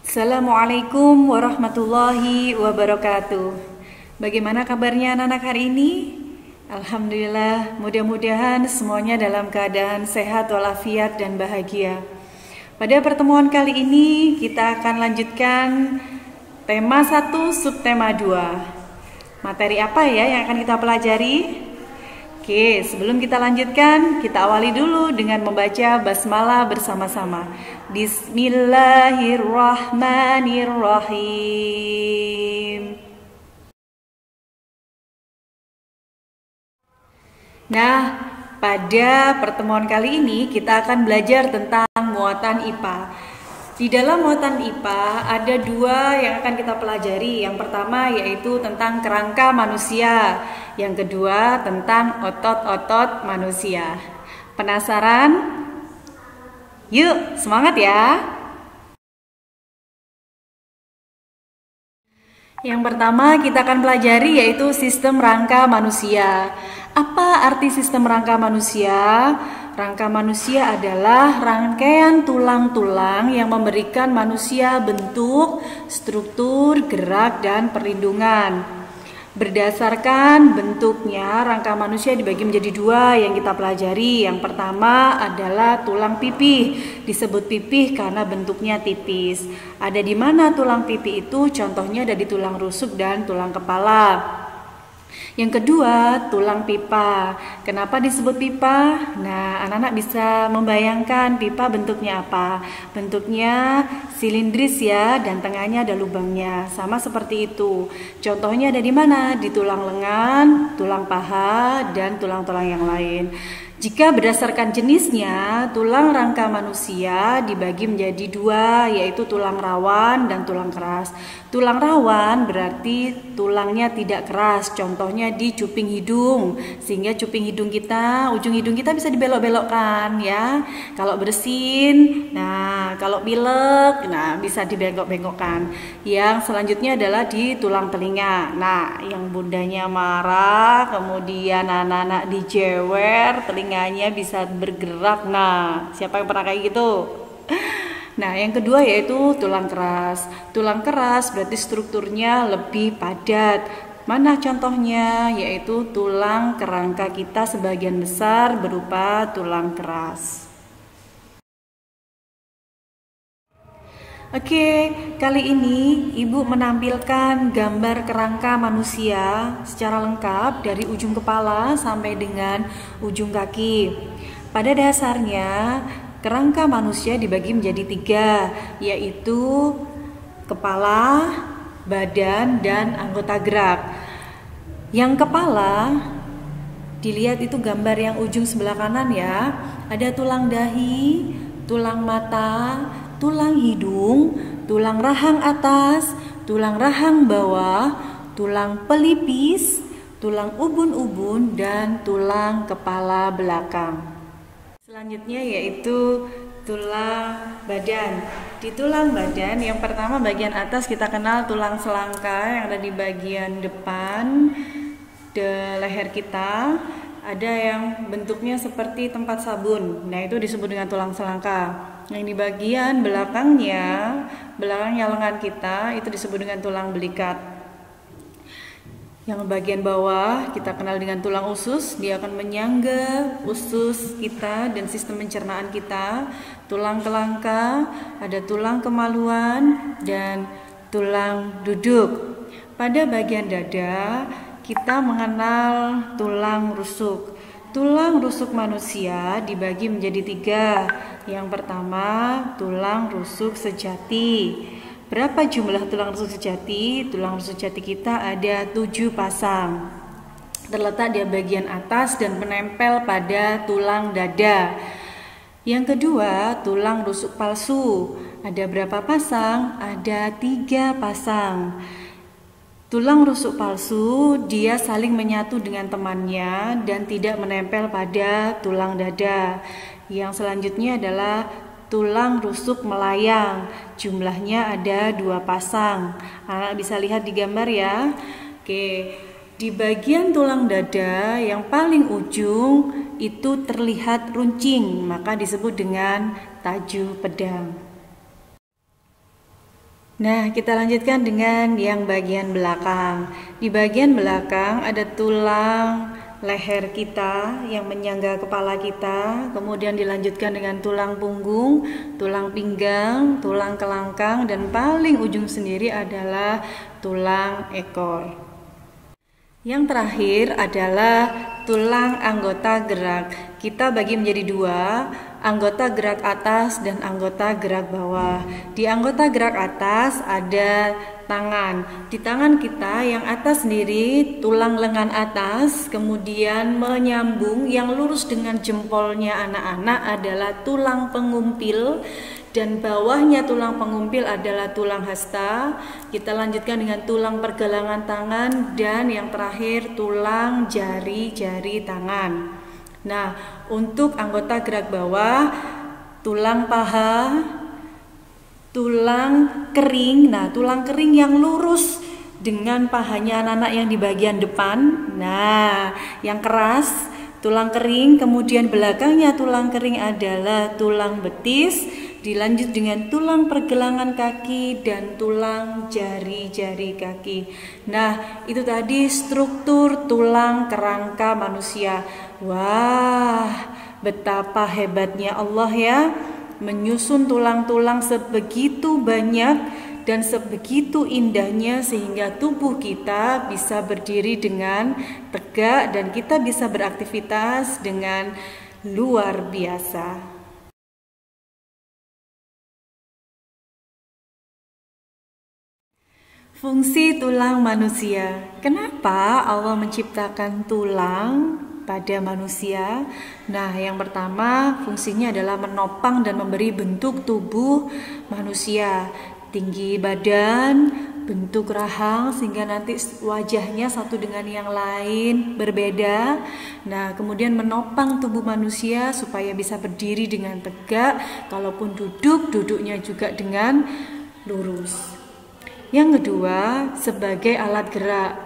Assalamualaikum warahmatullahi wabarakatuh. Bagaimana kabarnya anak-anak hari ini? Alhamdulillah, mudah-mudahan semuanya dalam keadaan sehat walafiat dan bahagia. Pada pertemuan kali ini kita akan lanjutkan tema 1 subtema 2. Materi apa ya yang akan kita pelajari? Oke, sebelum kita lanjutkan, kita awali dulu dengan membaca basmalah bersama-sama. Bismillahirrahmanirrahim. Nah, pada pertemuan kali ini kita akan belajar tentang muatan IPA. Di dalam muatan IPA ada 2 yang akan kita pelajari. Yang pertama yaitu tentang kerangka manusia. Yang kedua tentang otot-otot manusia. Penasaran? Yuk, semangat ya! Yang pertama kita akan pelajari yaitu sistem rangka manusia. Apa arti sistem rangka manusia? Rangka manusia adalah rangkaian tulang-tulang yang memberikan manusia bentuk, struktur, gerak, dan perlindungan. Berdasarkan bentuknya, rangka manusia dibagi menjadi 2 yang kita pelajari. Yang pertama adalah tulang pipih. Disebut pipih karena bentuknya tipis. Ada di mana tulang pipih itu? Contohnya ada di tulang rusuk dan tulang kepala. Yang kedua, tulang pipa. Kenapa disebut pipa? Nah, anak-anak bisa membayangkan pipa bentuknya apa? Bentuknya silindris ya, dan tengahnya ada lubangnya. Sama seperti itu. Contohnya ada di mana? Di tulang lengan, tulang paha, dan tulang-tulang yang lain. Jika berdasarkan jenisnya, tulang rangka manusia dibagi menjadi 2, yaitu tulang rawan dan tulang keras. Tulang rawan berarti tulangnya tidak keras, contohnya di cuping hidung, sehingga cuping hidung kita, ujung hidung kita bisa dibelok-belokkan ya. Kalau bersin, nah kalau pilek, nah bisa dibengkok-bengkokkan. Yang selanjutnya adalah di tulang telinga. Nah, yang bundanya marah, kemudian anak-anak dijewer, telinganya bisa bergerak. Nah, siapa yang pernah kayak gitu? Nah, yang kedua yaitu tulang keras. Tulang keras berarti strukturnya lebih padat. Mana contohnya? Yaitu tulang kerangka kita sebagian besar berupa tulang keras. Oke, kali ini Ibu menampilkan gambar kerangka manusia secara lengkap dari ujung kepala sampai dengan ujung kaki. Pada dasarnya, kerangka manusia dibagi menjadi 3, yaitu kepala, badan, dan anggota gerak. Yang kepala, dilihat itu gambar yang ujung sebelah kanan ya. Ada tulang dahi, tulang mata, tulang hidung, tulang rahang atas, tulang rahang bawah, tulang pelipis, tulang ubun-ubun, dan tulang kepala belakang. Selanjutnya yaitu tulang badan. Di tulang badan yang pertama bagian atas kita kenal tulang selangka yang ada di bagian depan leher kita. Ada yang bentuknya seperti tempat sabun. Nah, itu disebut dengan tulang selangka. Yang di bagian belakangnya lengan kita itu disebut dengan tulang belikat. Yang bagian bawah kita kenal dengan tulang usus, dia akan menyangga usus kita dan sistem pencernaan kita. Tulang kelangka, ada tulang kemaluan, dan tulang duduk. Pada bagian dada kita mengenal tulang rusuk. Tulang rusuk manusia dibagi menjadi 3. Yang pertama, tulang rusuk sejati. Berapa jumlah tulang rusuk sejati? Tulang rusuk sejati kita ada 7 pasang. Terletak di bagian atas dan menempel pada tulang dada. Yang kedua, tulang rusuk palsu. Ada berapa pasang? Ada 3 pasang. Tulang rusuk palsu, dia saling menyatu dengan temannya dan tidak menempel pada tulang dada. Yang selanjutnya adalah tulang rusuk melayang. Jumlahnya ada 2 pasang. Anak bisa lihat di gambar ya. Oke, di bagian tulang dada yang paling ujung itu terlihat runcing, maka disebut dengan taju pedang. Nah, kita lanjutkan dengan yang bagian belakang. Di bagian belakang ada tulang leher kita yang menyangga kepala kita, kemudian dilanjutkan dengan tulang punggung, tulang pinggang, tulang kelangkang, dan paling ujung sendiri adalah tulang ekor. Yang terakhir adalah tulang anggota gerak. Kita bagi menjadi dua, anggota gerak atas dan anggota gerak bawah. Di anggota gerak atas ada tangan. Di tangan kita yang atas sendiri tulang lengan atas, kemudian menyambung yang lurus dengan jempolnya anak-anak adalah tulang pengumpil, dan bawahnya tulang pengumpil adalah tulang hasta. Kita lanjutkan dengan tulang pergelangan tangan, dan yang terakhir tulang jari-jari tangan. Nah, untuk anggota gerak bawah, tulang paha, tulang kering. Nah, tulang kering yang lurus dengan pahanya anak-anak yang di bagian depan. Nah, yang keras tulang kering, kemudian belakangnya tulang kering adalah tulang betis, dilanjut dengan tulang pergelangan kaki dan tulang jari-jari kaki. Nah, itu tadi struktur tulang kerangka manusia. Wah, betapa hebatnya Allah ya, menyusun tulang-tulang sebegitu banyak dan sebegitu indahnya sehingga tubuh kita bisa berdiri dengan tegak dan kita bisa beraktivitas dengan luar biasa. Fungsi tulang manusia. Kenapa Allah menciptakan tulang pada manusia? Nah, yang pertama fungsinya adalah menopang dan memberi bentuk tubuh manusia. Tinggi badan, bentuk rahang sehingga nanti wajahnya satu dengan yang lain berbeda. Nah, kemudian menopang tubuh manusia supaya bisa berdiri dengan tegak, kalaupun duduk, duduknya juga dengan lurus. Yang kedua, sebagai alat gerak.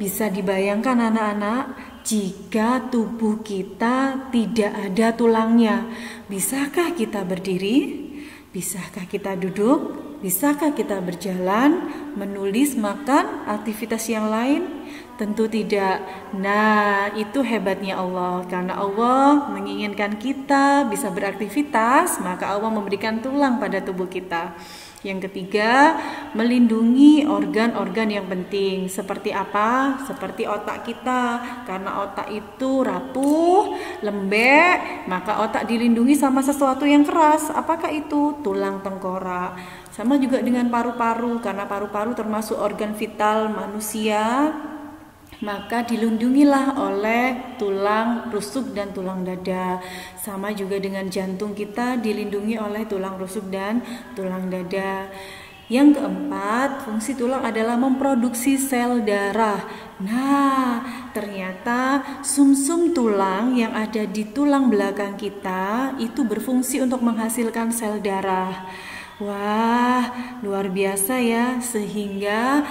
Bisa dibayangkan anak-anak, jika tubuh kita tidak ada tulangnya, bisakah kita berdiri? Bisakah kita duduk? Bisakah kita berjalan, menulis, makan, aktivitas yang lain? Tentu tidak. Nah, itu hebatnya Allah. Karena Allah menginginkan kita bisa beraktivitas, maka Allah memberikan tulang pada tubuh kita. Yang ketiga, melindungi organ-organ yang penting. Seperti apa? Seperti otak kita. Karena otak itu rapuh, lembek, maka otak dilindungi sama sesuatu yang keras. Apakah itu? Tulang tengkorak. Sama juga dengan paru-paru, karena paru-paru termasuk organ vital manusia, maka dilindungilah oleh tulang rusuk dan tulang dada. Sama juga dengan jantung kita dilindungi oleh tulang rusuk dan tulang dada. Yang keempat, fungsi tulang adalah memproduksi sel darah. Nah, ternyata sumsum tulang yang ada di tulang belakang kita itu berfungsi untuk menghasilkan sel darah. Wah, luar biasa ya, sehingga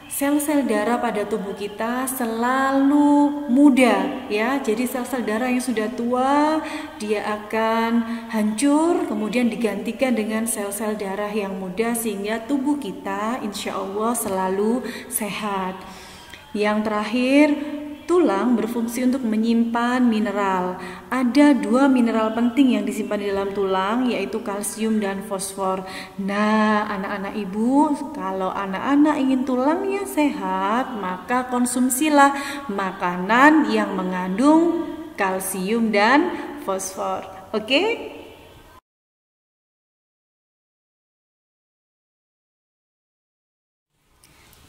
sel-sel darah pada tubuh kita selalu muda ya. Jadi sel-sel darah yang sudah tua dia akan hancur, kemudian digantikan dengan sel-sel darah yang muda sehingga tubuh kita insya Allah selalu sehat. Yang terakhir, tulang berfungsi untuk menyimpan mineral. Ada 2 mineral penting yang disimpan di dalam tulang, yaitu kalsium dan fosfor. Nah, anak-anak ibu, kalau anak-anak ingin tulangnya sehat, maka konsumsilah makanan yang mengandung kalsium dan fosfor. Oke?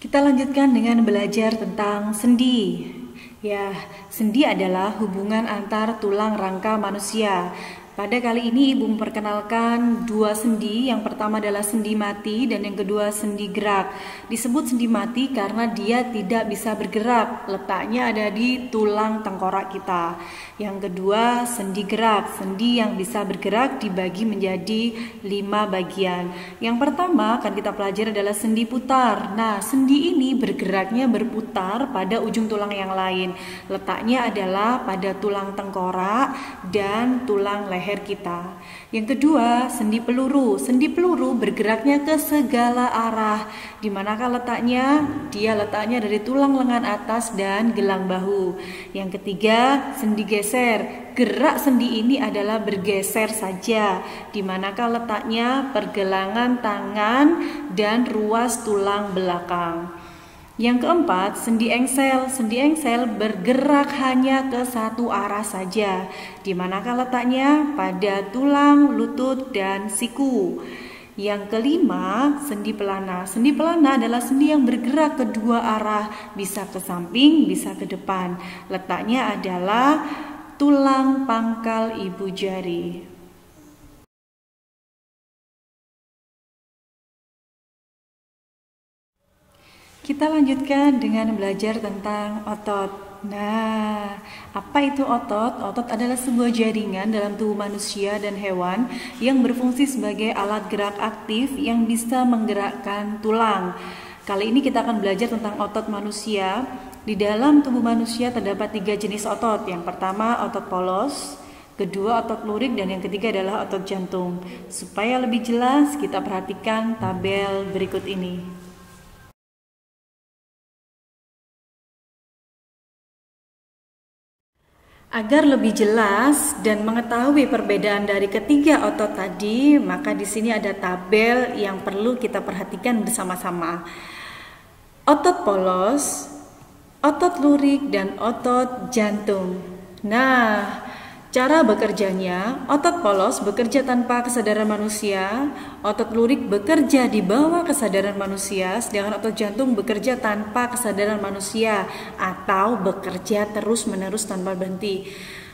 Kita lanjutkan dengan belajar tentang sendi. Ya, sendi adalah hubungan antar tulang rangka manusia. Pada kali ini Ibu memperkenalkan 2 sendi. Yang pertama adalah sendi mati dan yang kedua sendi gerak. Disebut sendi mati karena dia tidak bisa bergerak. Letaknya ada di tulang tengkorak kita. Yang kedua sendi gerak. Sendi yang bisa bergerak dibagi menjadi 5 bagian. Yang pertama akan kita pelajari adalah sendi putar. Nah, sendi ini bergeraknya berputar pada ujung tulang yang lain. Letaknya adalah pada tulang tengkorak dan tulang leher leher kita. Yang kedua, sendi peluru. Sendi peluru bergeraknya ke segala arah. Di manakah letaknya? Dia letaknya dari tulang lengan atas dan gelang bahu. Yang ketiga, sendi geser. Gerak sendi ini adalah bergeser saja. Di manakah letaknya? Pergelangan tangan dan ruas tulang belakang. Yang keempat, sendi engsel. Sendi engsel bergerak hanya ke satu arah saja. Di manakah letaknya? Pada tulang, lutut, dan siku. Yang kelima, sendi pelana. Sendi pelana adalah sendi yang bergerak kedua arah, bisa ke samping, bisa ke depan. Letaknya adalah tulang pangkal ibu jari. Kita lanjutkan dengan belajar tentang otot. Nah, apa itu otot? Otot adalah sebuah jaringan dalam tubuh manusia dan hewan yang berfungsi sebagai alat gerak aktif yang bisa menggerakkan tulang. Kali ini kita akan belajar tentang otot manusia. Di dalam tubuh manusia terdapat 3 jenis otot. Yang pertama otot polos, kedua otot lurik, dan yang ketiga adalah otot jantung. Supaya lebih jelas, kita perhatikan tabel berikut ini. Agar lebih jelas dan mengetahui perbedaan dari ketiga otot tadi, maka di sini ada tabel yang perlu kita perhatikan bersama-sama. Otot polos, otot lurik, dan otot jantung. Nah, cara bekerjanya, otot polos bekerja tanpa kesadaran manusia, otot lurik bekerja di bawah kesadaran manusia, sedangkan otot jantung bekerja tanpa kesadaran manusia atau bekerja terus-menerus tanpa berhenti.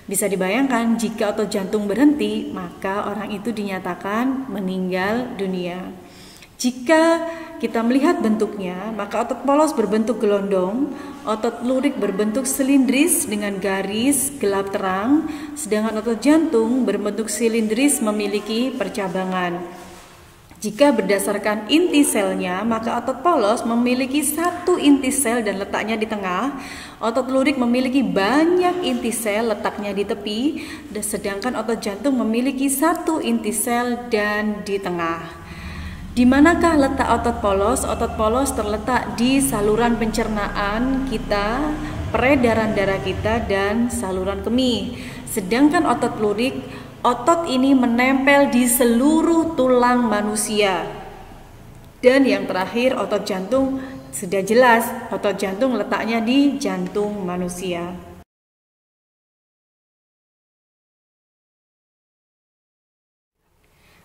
Bisa dibayangkan jika otot jantung berhenti, maka orang itu dinyatakan meninggal dunia. Jika kita melihat bentuknya, maka otot polos berbentuk gelondong, otot lurik berbentuk silindris dengan garis gelap terang, sedangkan otot jantung berbentuk silindris memiliki percabangan. Jika berdasarkan inti selnya, maka otot polos memiliki 1 inti sel dan letaknya di tengah. Otot lurik memiliki banyak inti sel, letaknya di tepi, dan sedangkan otot jantung memiliki 1 inti sel dan di tengah. Di manakah letak otot polos? Otot polos terletak di saluran pencernaan kita, peredaran darah kita, dan saluran kemih. Sedangkan otot lurik, otot ini menempel di seluruh tulang manusia. Dan yang terakhir, otot jantung, sudah jelas, otot jantung letaknya di jantung manusia.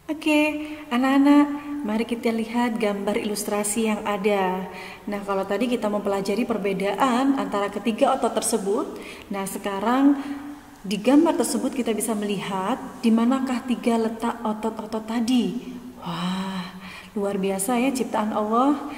Oke, anak-anak, mari kita lihat gambar ilustrasi yang ada. Nah, kalau tadi kita mempelajari perbedaan antara ketiga otot tersebut, nah sekarang di gambar tersebut kita bisa melihat di manakah 3 letak otot-otot tadi. Wah, luar biasa ya ciptaan Allah.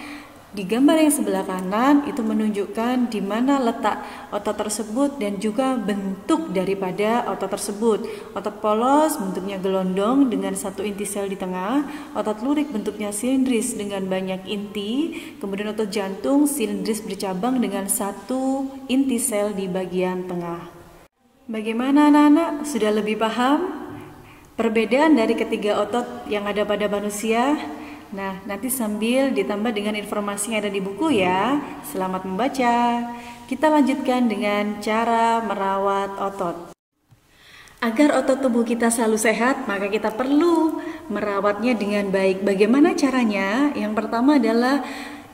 Di gambar yang sebelah kanan itu menunjukkan di mana letak otot tersebut dan juga bentuk daripada otot tersebut. Otot polos bentuknya gelondong dengan 1 inti sel di tengah, otot lurik bentuknya silindris dengan banyak inti, kemudian otot jantung silindris bercabang dengan 1 inti sel di bagian tengah. Bagaimana anak-anak? Sudah lebih paham perbedaan dari ketiga otot yang ada pada manusia? Nah, nanti sambil ditambah dengan informasi yang ada di buku ya. Selamat membaca. Kita lanjutkan dengan cara merawat otot. Agar otot tubuh kita selalu sehat, maka kita perlu merawatnya dengan baik. Bagaimana caranya? Yang pertama adalah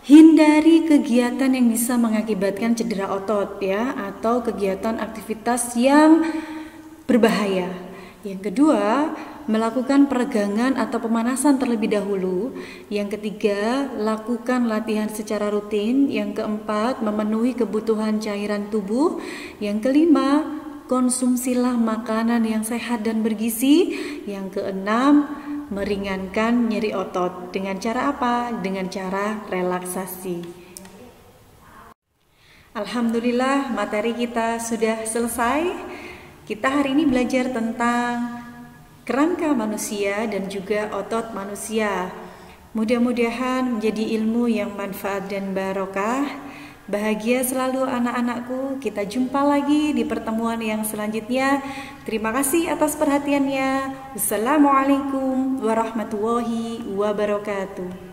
hindari kegiatan yang bisa mengakibatkan cedera otot ya, atau kegiatan aktivitas yang berbahaya. Yang kedua, melakukan peregangan atau pemanasan terlebih dahulu. Yang ketiga, lakukan latihan secara rutin. Yang keempat, memenuhi kebutuhan cairan tubuh. Yang kelima, konsumsilah makanan yang sehat dan bergizi. Yang keenam, meringankan nyeri otot. Dengan cara apa? Dengan cara relaksasi. Alhamdulillah, materi kita sudah selesai. Kita hari ini belajar tentang kerangka manusia dan juga otot manusia. Mudah-mudahan menjadi ilmu yang manfaat dan barokah. Bahagia selalu anak-anakku. Kita jumpa lagi di pertemuan yang selanjutnya. Terima kasih atas perhatiannya. Wassalamualaikum warahmatullahi wabarakatuh.